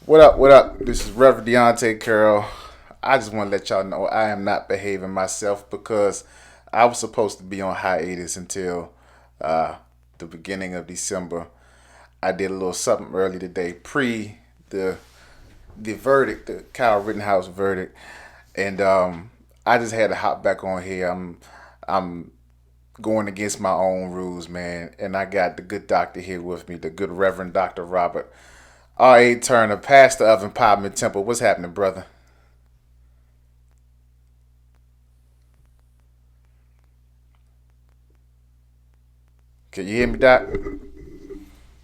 What up? What up? This is Reverend Donte Carroll. I just want to let y'all know I am not behaving myself because I was supposed to be on hiatus until uh, the beginning of December. I did a little something early today, pre the the verdict, the Kyle Rittenhouse verdict, and I just had to hop back on here. I'm going against my own rules, man, and I got the good doctor here with me, the good Reverend Doctor Robert R.A. Turner, pastor of Empowerment Temple. What's happening, brother? Can you hear me, Doc?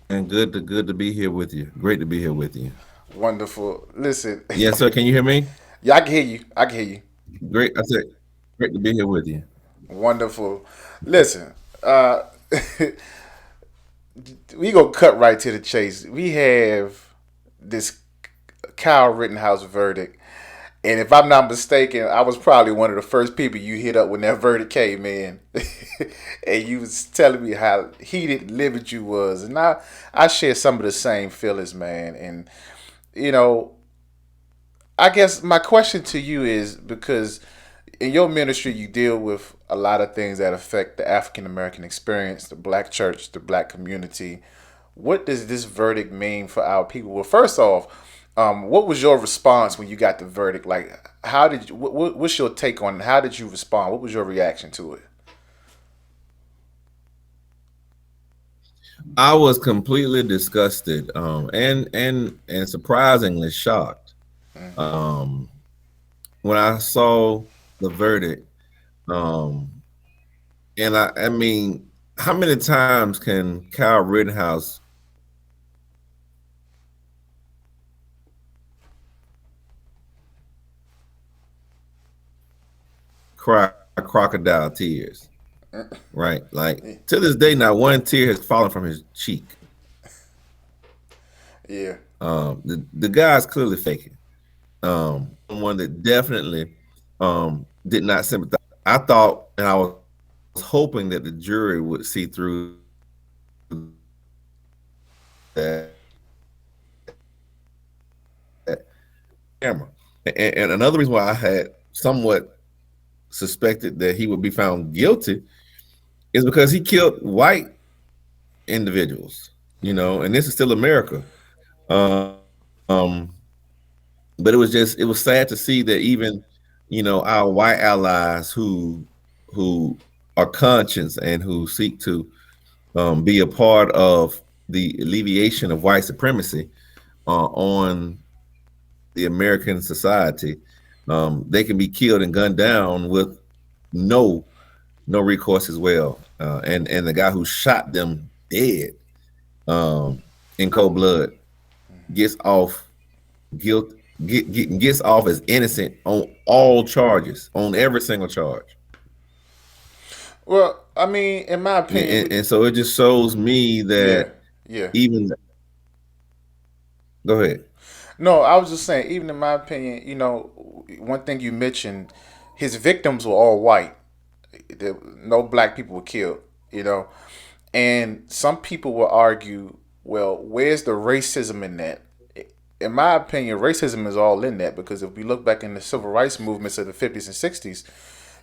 And good to be here with you. Great to be here with you. Wonderful. Listen, Yes, sir. Can you hear me? yeah, I can hear you. I can hear you. Great. I said great to be here with you. Wonderful. Listen, uh, we gonna cut right to the chase. We have this Kyle Rittenhouse verdict, and if I'm not mistaken, I was probably one of the first people you hit up when that verdict came in, and you was telling me how heated and livid you was, and I share some of the same feelings, man. And you know, I guess my question to you is because in your ministry you deal with a lot of things that affect the African American experience, the black church, the black community. What does this verdict mean for our people? Well, first off, what was your response when you got the verdict? Like, how did you? What's your take on it? How did you respond? What was your reaction to it? I was completely disgusted, and surprisingly shocked um, when I saw the verdict. Um, and I mean, how many times can Kyle Rittenhouse cry crocodile tears? Right, like to this day, not one tear has fallen from his cheek. Yeah, The guy's clearly faking. One that definitely did not sympathize. I thought, and I was hoping that the jury would see through that, that camera. And another reason why I had somewhat suspected that he would be found guilty is because he killed white individuals, and this is still America. Um, um, but it was sad to see that even our white allies who are conscious and who seek to be a part of the alleviation of white supremacy on the American society, they can be killed and gunned down with no no recourse as well. And the guy who shot them dead in cold blood gets off guilt gets off as innocent on all charges, on every single charge. well, I mean, in my opinion, And so it just shows me yeah, that yeah. even go ahead. No, I was just saying, even in my opinion, one thing you mentioned, his victims were all white. No black people were killed, you know. And some people will argue, well, where's the racism in that? In my opinion, racism is all in that because if we look back in the civil rights movements of the 50s and 60s,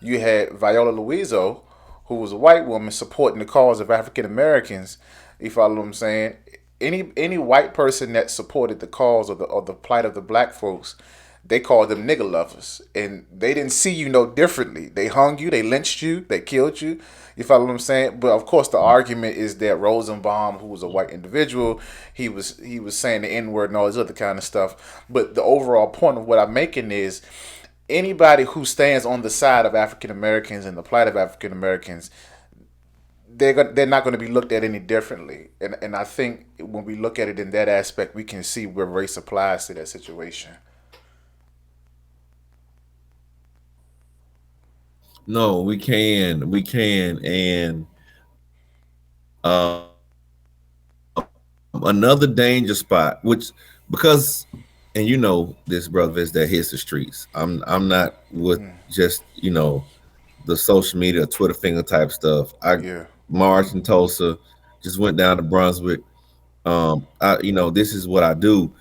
you had Viola Louiso, who was a white woman supporting the cause of African Americans. You follow what I'm saying? Any white person that supported the cause of the plight of the black folks, they called them nigger lovers, and they didn't see you no differently. They hung you, they lynched you, they killed you. You follow what I'm saying? But of course, the argument is that Rosenbaum, who was a white individual, he was saying the N word and all this other kind of stuff. But the overall point of what I'm making is anybody who stands on the side of African Americans and the plight of African Americans, they're not going to be looked at any differently. And I think when we look at it in that aspect, we can see where race applies to that situation. No, we can, and another danger spot, which because, and you know this, brother, is that hits the streets. I'm not with just the social media, Twitter finger type stuff. I Yeah. marched in Tulsa, just went down to Brunswick. This is what I do,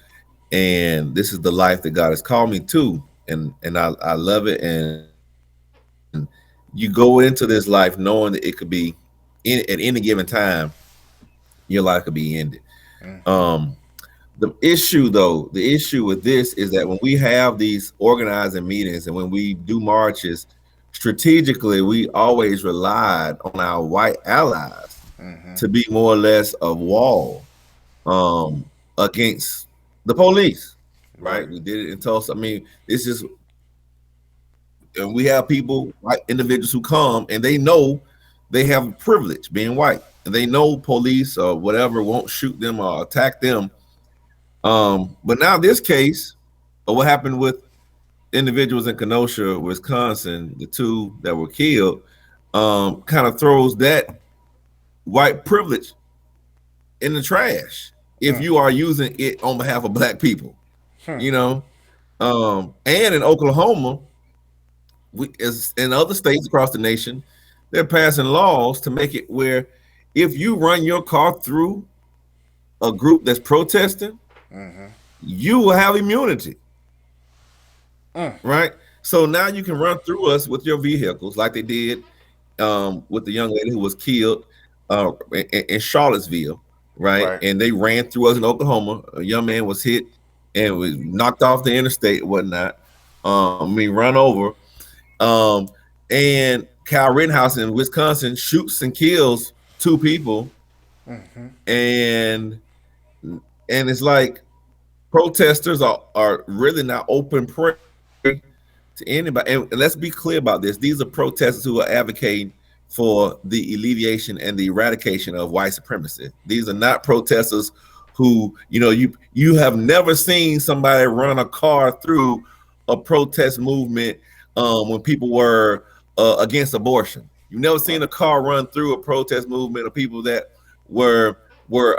and this is the life that God has called me to, and I love it. And you go into this life knowing that it could be at any given time, your life could be ended. Mm-hmm. Um, the issue with this is that when we have these organizing meetings and when we do marches, strategically, we always relied on our white allies Mm-hmm. to be more or less a wall um, against the police. Right. Right? We did it in Tulsa. I mean, it's just, and we have people, white individuals who come and they know they have a privilege being white, and they know police or whatever won't shoot them or attack them. But now this case, or what happened with individuals in Kenosha, Wisconsin, the two that were killed, kind of throws that white privilege in the trash if Mm. you are using it on behalf of black people, Hmm. you know. And in Oklahoma, as in other states across the nation, they're passing laws to make it where if you run your car through a group that's protesting, Mm-hmm. you will have immunity. Mm. Right? So now you can run through us with your vehicles like they did with the young lady who was killed in Charlottesville, right? Right. And they ran through us in Oklahoma. A young man was hit and was knocked off the interstate and whatnot. Run over. Um, and Kyle Rittenhouse in Wisconsin shoots and kills two people, Mm-hmm. and it's like protesters are really not open prey to anybody. And let's be clear about this. These are protesters who are advocating for the alleviation and the eradication of white supremacy. These are not protesters who, you have never seen somebody run a car through a protest movement when people were against abortion. You've never seen Right. a car run through a protest movement of people that were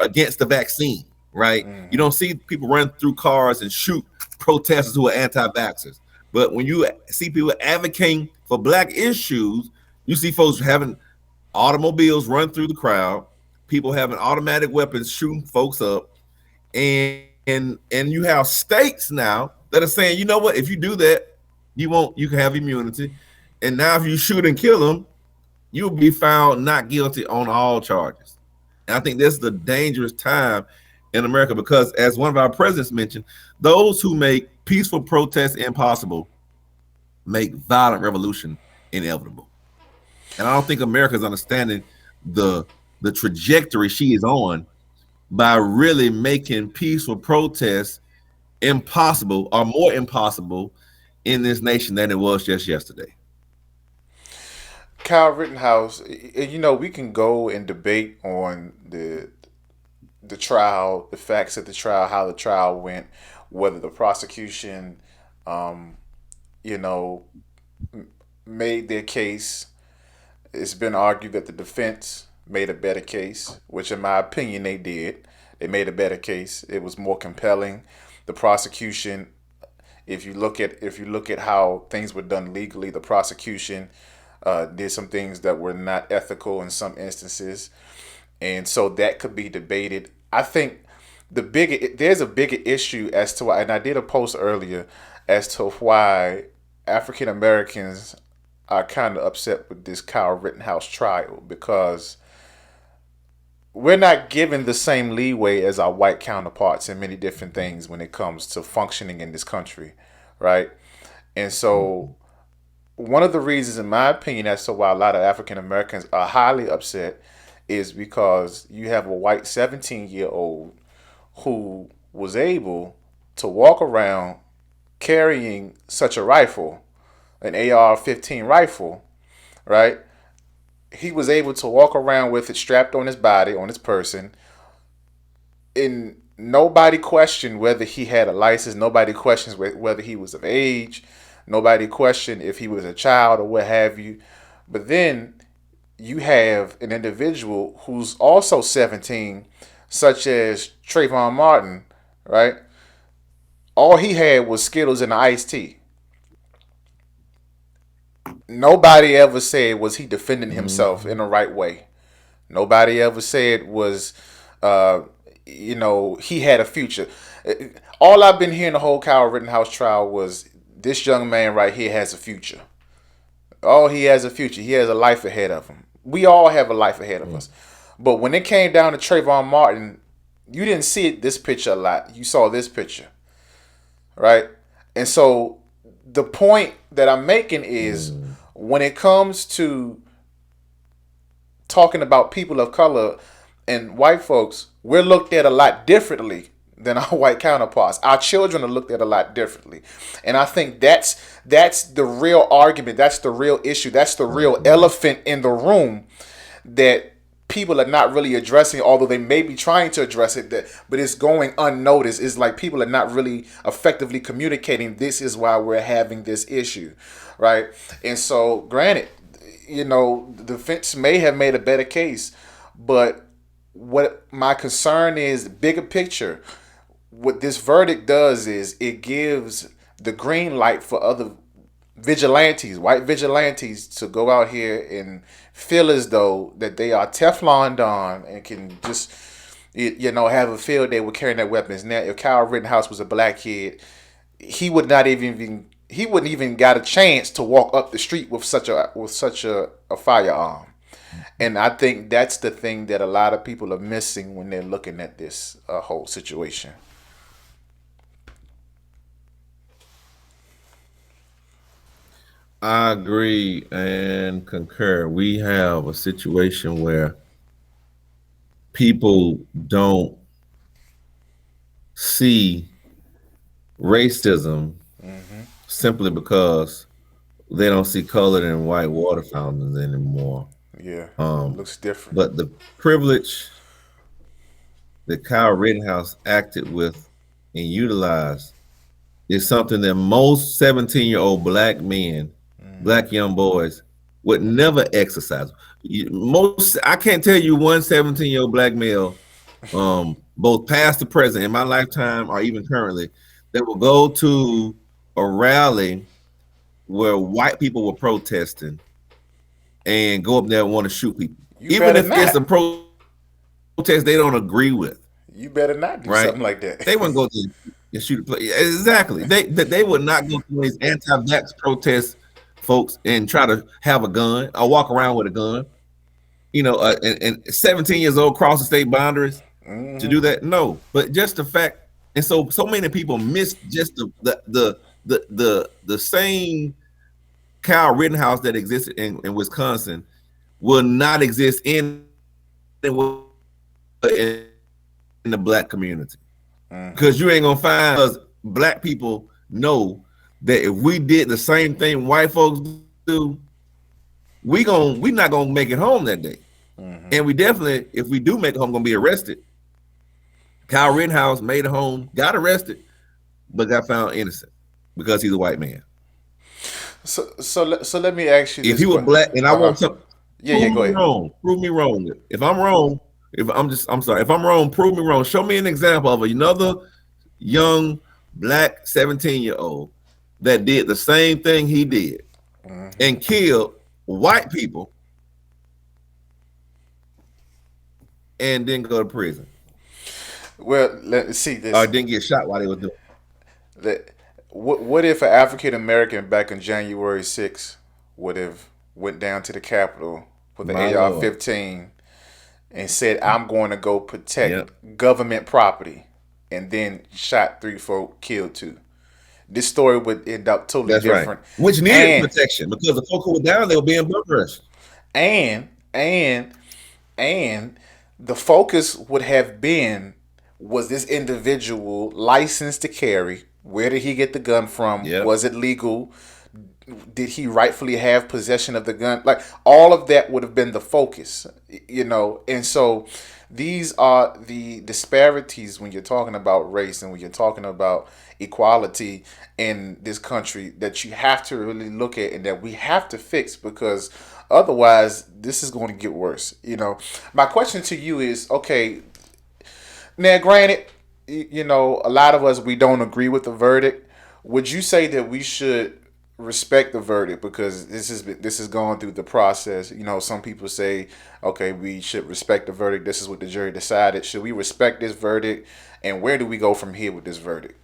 against the vaccine, right? You Mm-hmm. don't see people run through cars and shoot protesters who are anti-vaxxers. But when you see people advocating for black issues, you see folks having automobiles run through the crowd, people having automatic weapons shooting folks up, and you have states now that are saying, you know what, if you do that, you can have immunity. And now if you shoot and kill them, you'll be found not guilty on all charges. And I think this is the dangerous time in America because, as one of our presidents mentioned, those who make peaceful protests impossible make violent revolution inevitable. And I don't think America is understanding the the trajectory she is on by really making peaceful protests impossible or more impossible in this nation than it was just yesterday. Kyle Rittenhouse, we can go and debate on the trial, the facts of the trial, how the trial went, whether the prosecution, um, you know, made their case. It's been argued that the defense made a better case, which in my opinion they did. They made a better case. It was more compelling. The prosecution, if you look at how things were done legally, the prosecution did some things that were not ethical in some instances, and so that could be debated. I think there's a bigger issue as to why, and I did a post earlier as to why African Americans are kind of upset with this Kyle Rittenhouse trial, because we're not given the same leeway as our white counterparts in many different things when it comes to functioning in this country, right? And so one of the reasons, in my opinion, as to why a lot of African Americans are highly upset is because you have a white 17-year-old who was able to walk around carrying such a rifle, an AR-15 rifle, right? He was able to walk around with it strapped on his body, on his person, and nobody questioned whether he had a license. Nobody questions whether he was of age. Nobody questioned if he was a child or what have you. But then you have an individual who's also 17, such as Trayvon Martin, right? All he had was Skittles and iced tea. Nobody ever said was he defending himself in Mhm. the right way. Nobody ever said was, uh, he had a future. All I've been hearing the whole Kyle Rittenhouse trial was this young man right here has a future. Oh, he has a future. He has a life ahead of him. We all have a life ahead of us. Mm. But when it came down to Trayvon Martin, you didn't see this picture a lot. You saw this picture, right? And so the point that I'm making is Mm. when it comes to talking about people of color and white folks, we're looked at a lot differently than our white counterparts. Our children are looked at a lot differently. And I think that's the real argument, that's the real issue, that's the real Right. elephant in the room that people are not really addressing, although they may be trying to address it, but it's going unnoticed. It's like people are not really effectively communicating this is why we're having this issue, right? And so granted, the defense may have made a better case, but what my concern is, bigger picture, what this verdict does is it gives the green light for other vigilantes, white vigilantes, to go out here and feel as though that they are Teflon Don and can just have a field day with carrying their weapons. Now, if Kyle Rittenhouse was a black kid, he wouldn't even got a chance to walk up the street with such a firearm. And I think that's the thing that a lot of people are missing when they're looking at this whole situation. I agree and concur. We have a situation where people don't see racism Hmm. simply because they don't see colored and white water fountains anymore. Yeah, it Um, looks different. but the privilege that Kyle Rittenhouse acted with and utilized is something that most 17-year-old black men, Hmm. black young boys would never exercise. Most I can't tell you one 17-year-old black male, both past or present in my lifetime or even currently, that will go to a rally where white people were protesting and go up there and want to shoot people. You Even better if it's not. a protest they don't agree with, You better not do right? something like that. They wouldn't go to and shoot a play. Exactly. They would not go to these anti-vax protest folks and try to have a gun or walk around with a gun. And 17 years old cross the state boundaries to Hmm. do that. No, but just the fact, and so many people miss just the same Kyle Rittenhouse that existed in Wisconsin will not exist in the black community. Hmm. Because you ain't gonna find us black people know that if we did the same thing white folks do, we not gonna make it home that day. Hmm. And we definitely, if we do make it home, gonna be arrested. Kyle Rittenhouse made it home, got arrested, but got found innocent because he's a white man. So let me ask you If this he was question. black, and I Uh huh. want some, Yeah, yeah. Go ahead. prove me wrong. If I'm wrong, I'm sorry. If I'm wrong, prove me wrong. Show me an example of another young black 17-year-old that did the same thing he did Hmm. and killed white people and didn't go to prison Well, let's see or this. didn't get shot while they was doing it. Let- what if an African American back on January 6th would have went down to the Capitol with the My Lord. AR-15 and said, "I'm going to go Yep. protect government property," and then shot three folk, killed two? This story would end up totally That's right. different. Which needed And protection because the folk who were down there were being bum rushed. and and and the focus would have been, was this individual licensed to carry? Where did he get the gun from? Yep. Was it legal? Did he rightfully have possession of the gun? Like all of that would have been the focus, And so These are the disparities when you're talking about race and when you're talking about equality in this country that you have to really look at and that we have to fix, because otherwise this is going to get worse. My question to you is, okay, now granted, a lot of us, we don't agree with the verdict. Would you say that we should respect the verdict because this is going through the process? Some people say, okay, we should respect the verdict. This is what the jury decided. Should we respect this verdict, and where do we go from here with this verdict?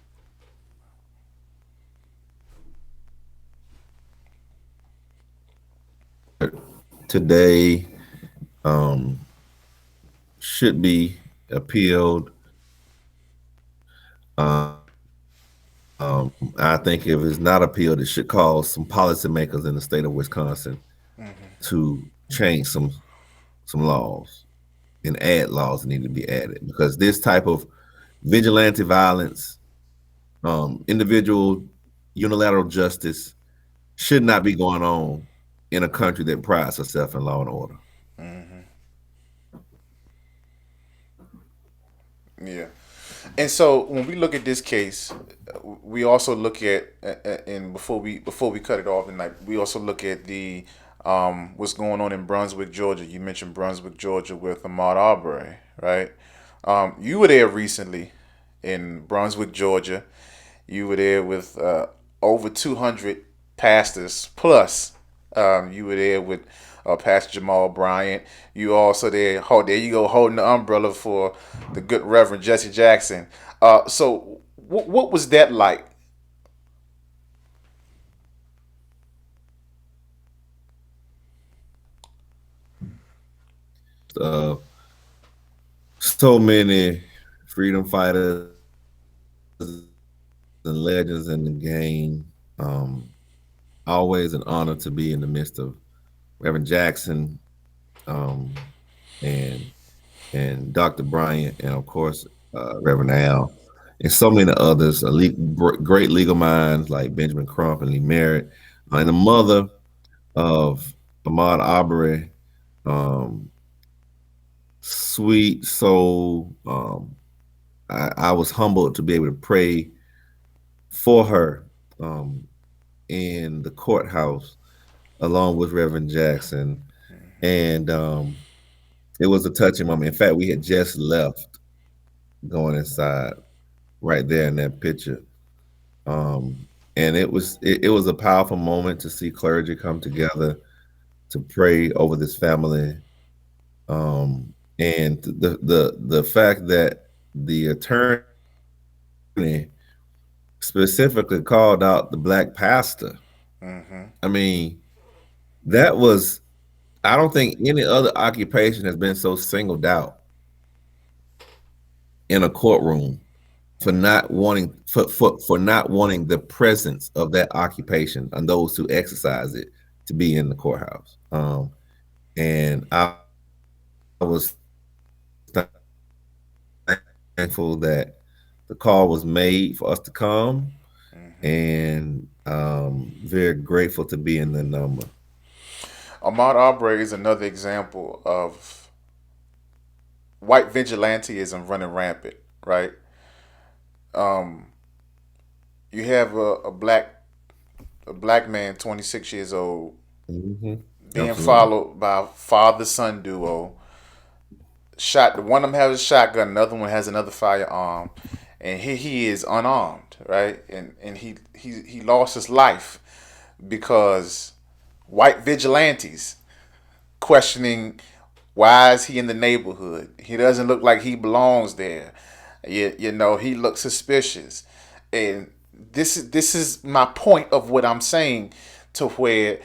Today um, should be appealed. I think if it's not appealed, it should cause some policymakers in the state of Wisconsin to change some laws and add laws that need to be added, because this type of vigilante violence, individual unilateral justice should not be going on in a country that prides itself in law and order. Yeah. And so when we look at this case, we also look at, and before we cut it off, and like we also look at the what's going on in Brunswick, Georgia. You mentioned Brunswick, Georgia, with Ahmaud Arbery, right? You were there recently in Brunswick, Georgia. You were there with over 200 pastors plus. You were there with Pastor Jamal Bryant. You also there. There you go, holding the umbrella for the good Reverend Jesse Jackson. So what was that like? Uh, so many freedom fighters and legends in the game. Always an honor to be in the midst of Reverend Jackson, um, and Dr. Bryant, and of course Reverend Al, and so many others. Great legal minds like Benjamin Crump and Lee Merritt, and the mother of Ahmaud Arbery, um, sweet soul. I was humbled to be able to pray for her in the courthouse along with Reverend Jackson, and it was a touching moment. In fact, we had just left going inside right there in that picture. And it was a powerful moment to see clergy come together to pray over this family. And the fact that the attorney specifically called out the black pastor. I mean, that was, I don't think any other occupation has been so singled out in a courtroom for not wanting for not wanting the presence of that occupation and those who exercise it to be in the courthouse. And I was thankful that the call was made for us to come, and very grateful to be in the number. Ahmaud Arbery is another example of white vigilanteism running rampant, right? Um, you have a black man, 26 years old, Mm-hmm. being Absolutely. followed by a father son duo. Shot. One of them has a shotgun, another one has another firearm, and he is unarmed, right? And he lost his life because white vigilantes questioning, why is he in the neighborhood? He doesn't look like he belongs there. He looks suspicious, and this is my point of what I'm saying, to where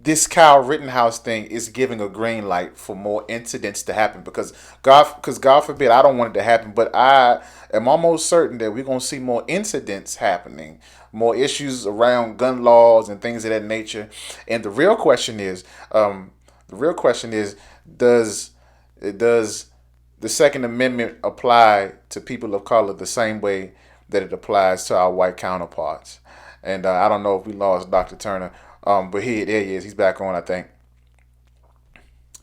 this Kyle Rittenhouse thing is giving a green light for more incidents to happen, because God forbid, I don't want it to happen, but I am almost certain that we're gonna see more incidents happening, more issues around gun laws and things of that nature. And the real question is, does does the Second Amendment apply to people of color the same way that it applies to our white counterparts? And I don't know if we lost Dr. Turner, but there he is. He's back on, I think.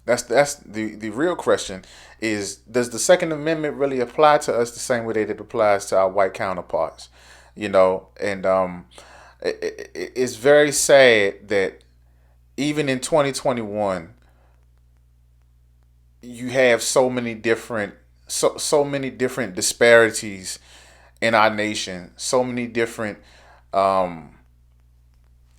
That's the real question is, does the Second Amendment really apply to us the same way that it applies to our white counterparts? And it's very sad that even in 2021 you have so many different disparities in our nation, so many different um,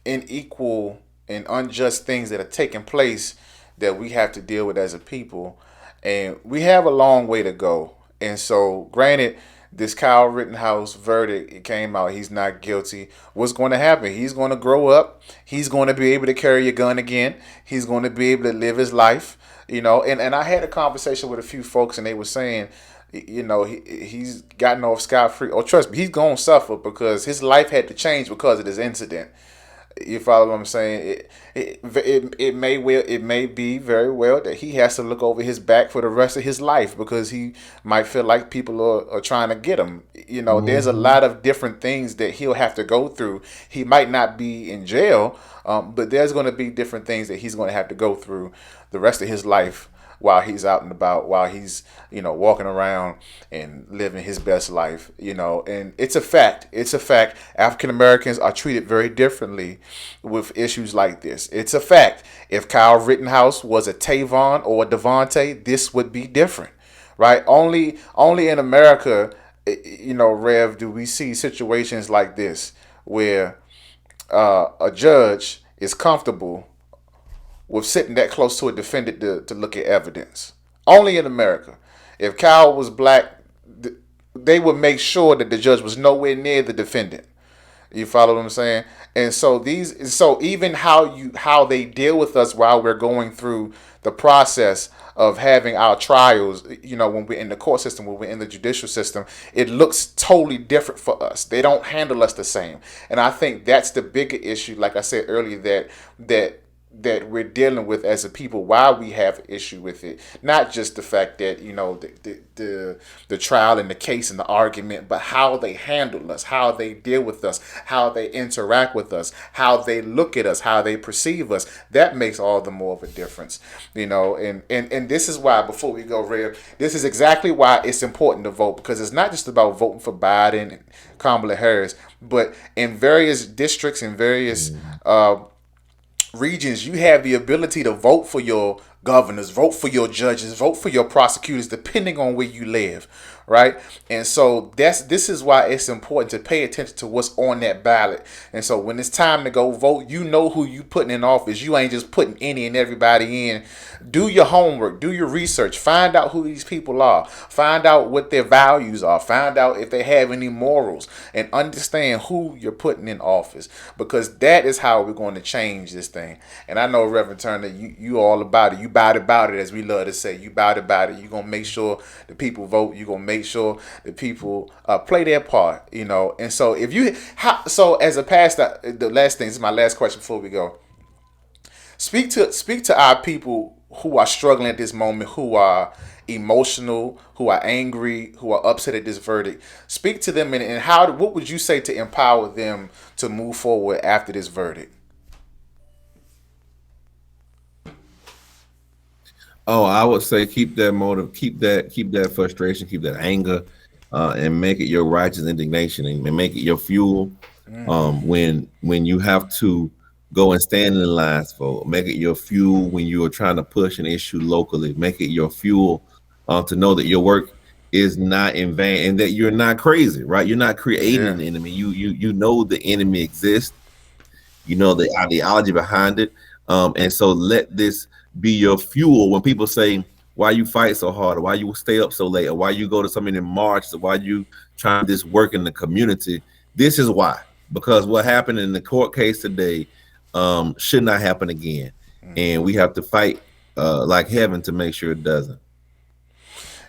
unequal and unjust things that are taking place that we have to deal with as a people. And we have a long way to go. And so, granted, this Kyle Rittenhouse verdict, it came out, he's not guilty. What's going to happen? He's going to grow up. He's going to be able to carry a gun again. He's going to be able to live his life. And I had a conversation with a few folks, and they were saying, he's gotten off scot free. Oh, trust me, he's gonna suffer because his life had to change because of this incident. You follow what I'm saying? It may be very well that he has to look over his back for the rest of his life because he might feel like people are trying to get him. There's a Mm-hmm. lot of different things that he'll have to go through. He might not be in jail, but there's going to be different things that he's going to have to go through the rest of his life while he's out and about, while he's walking around and living his best life. And it's a fact. It's a fact. African Americans are treated very differently with issues like this. It's a fact. If Kyle Rittenhouse was a Tavon or a Devonte, this would be different, right? Only in America, Rev, do we see situations like this where a judge is comfortable with sitting that close to a defendant to look at evidence. Only in America. If Kyle was black, they would make sure that the judge was nowhere near the defendant. You follow what I'm saying? And so even how they deal with us while we're going through the process of having our trials, when we're in the court system, when we're in the judicial system, it looks totally different for us. They don't handle us the same. And I think that's the bigger issue, like I said earlier, that we're dealing with as a people, why we have an issue with it. Not just the fact that the trial and the case and the argument, but how they handle us, how they deal with us, how they interact with us, how they look at us, how they perceive us. That makes all the more of a difference. And this is why, before we go, Rev, this is exactly why it's important to vote, because it's not just about voting for Biden and Kamala Harris, but in various districts, in various regions, you have the ability to vote for your governors, vote for your judges, vote for your prosecutors, depending on where you live, right? And so this is why it's important to pay attention to what's on that ballot. And so when it's time to go vote, you know who you putting in office. You ain't just putting any and everybody in. Do your homework, do your research, find out who these people are, find out what their values are, find out if they have any morals, and understand who you're putting in office, because that is how we're going to change this thing. And I know, Reverend Turner, you all about it. You about it, as we love to say. You about it. You're going to make sure the people vote. You're going to make sure the people play their part. And so so as a pastor, the last thing, this is my last question before we go. Speak to our people who are struggling at this moment, who are emotional, who are angry, who are upset at this verdict. Speak to them, and what would you say to empower them to move forward after this verdict? Oh, I would say keep that motive, keep that frustration, keep that anger, and make it your righteous indignation, and make it your fuel. When you have to go and stand in the lines for, make it your fuel when you are trying to push an issue locally. Make it your fuel to know that your work is not in vain and that you're not crazy, right? You're not creating Yeah. an enemy. You know the enemy exists. You know the ideology behind it, and so let this be your fuel when people say why you fight so hard, or why you stay up so late, or why you go to so many marches, or why you try this work in the community. This is why, because what happened in the court case today should not happen again, and we have to fight like heaven to make sure it doesn't.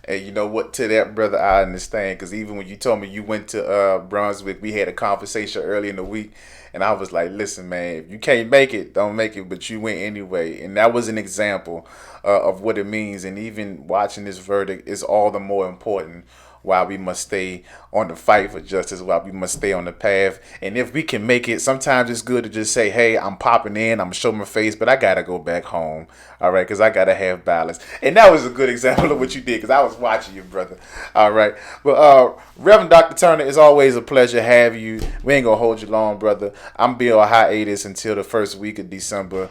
And you know what? To that, brother, I understand. Because even when you told me you went to Brunswick, we had a conversation early in the week, and I was like, "Listen, man, if you can't make it, don't make it." But you went anyway, and that was an example of what it means. And even watching this verdict is all the more important why we must stay on the fight for justice, why we must stay on the path. And if we can make it, sometimes it's good to just say, hey, I'm popping in, I'm gonna show my face, but I gotta go back home. All right, because I gotta have balance. And that was a good example of what you did, because I was watching you, brother. All right. But Reverend Dr. Turner, it's always a pleasure to have you. We ain't gonna hold you long, brother. I'm be on hiatus until the first week of December.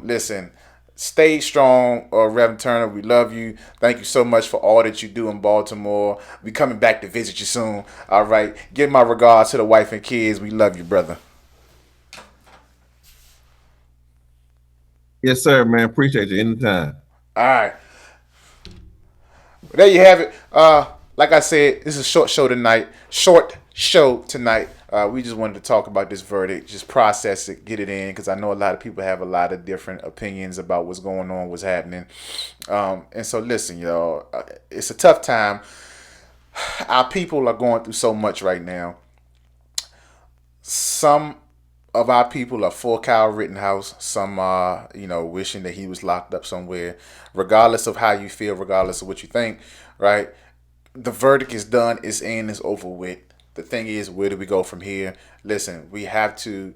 Listen, stay strong, Reverend Turner. We love you. Thank you so much for all that you do in Baltimore. We coming back to visit you soon. All right. Give my regards to the wife and kids. We love you, brother. Yes, sir, man. Appreciate you anytime. All right. There you have it. Like I said, this is a short show tonight. Short show tonight. We just wanted to talk about this verdict, just process it, get it in, because I know a lot of people have a lot of different opinions about what's going on, what's happening. And so, listen, y'all, it's a tough time. Our people are going through so much right now. Some of our people are for Kyle Rittenhouse. Some are, wishing that he was locked up somewhere. Regardless of how you feel, regardless of what you think, right? The verdict is done. It's in. It's over with. The thing is, where do we go from here? Listen, we have to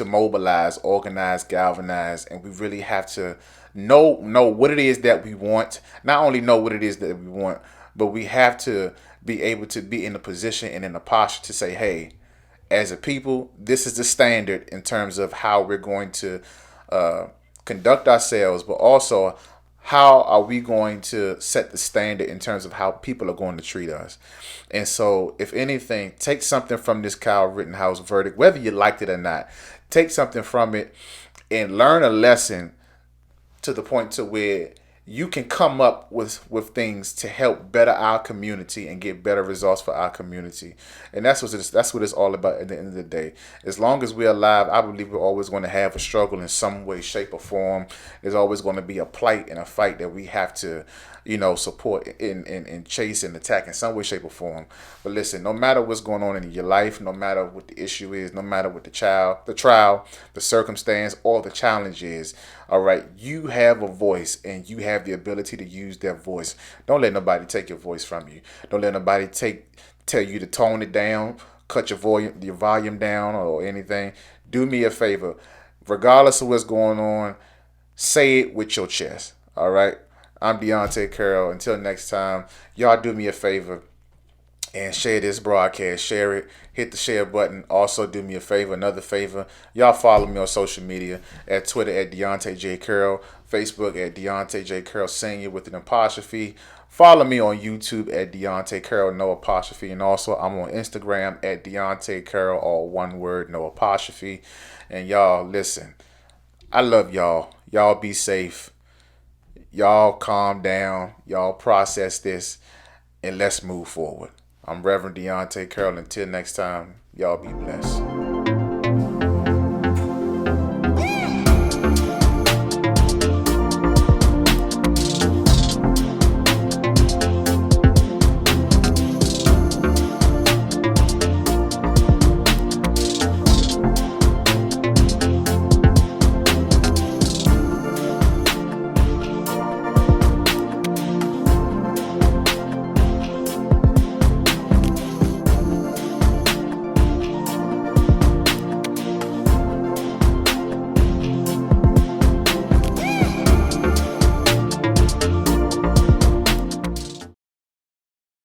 mobilize, organize, galvanize, and we really have to know what it is that we want. Not only know what it is that we want, but we have to be able to be in a position and in a posture to say, hey, as a people, this is the standard in terms of how we're going to uh, conduct ourselves, but also how are we going to set the standard in terms of how people are going to treat us. And so, if anything, take something from this Kyle Rittenhouse verdict, whether you liked it or not. Take something from it and learn a lesson to the point to where you can come up with things to help better our community and get better results for our community. And that's what it's all about at the end of the day. As long as we're alive, I believe we're always going to have a struggle in some way, shape, or form. There's always going to be a plight and a fight that we have to, support and chase and attack in some way, shape, or form. But listen, no matter what's going on in your life, no matter what the issue is, no matter what the trial, the circumstance, or the challenge is, all right, you have a voice and you have the ability to use that voice. Don't let nobody take your voice from you. Don't let nobody tell you to tone it down, cut your volume down or anything. Do me a favor, regardless of what's going on, say it with your chest. All right. I'm Donte Carroll. Until next time, y'all do me a favor and share this broadcast. Share it. Hit the share button. Also, do me a favor, another favor. Y'all follow me on social media at Twitter at Donte J. Carroll, Facebook at Donte J. Carroll Senior with an apostrophe. Follow me on YouTube at Donte Carroll, no apostrophe. And also, I'm on Instagram at Donte Carroll, all one word, no apostrophe. And y'all, listen, I love y'all. Y'all be safe. Y'all calm down. Y'all process this. And let's move forward. I'm Reverend Donte Carroll. Until next time, y'all be blessed.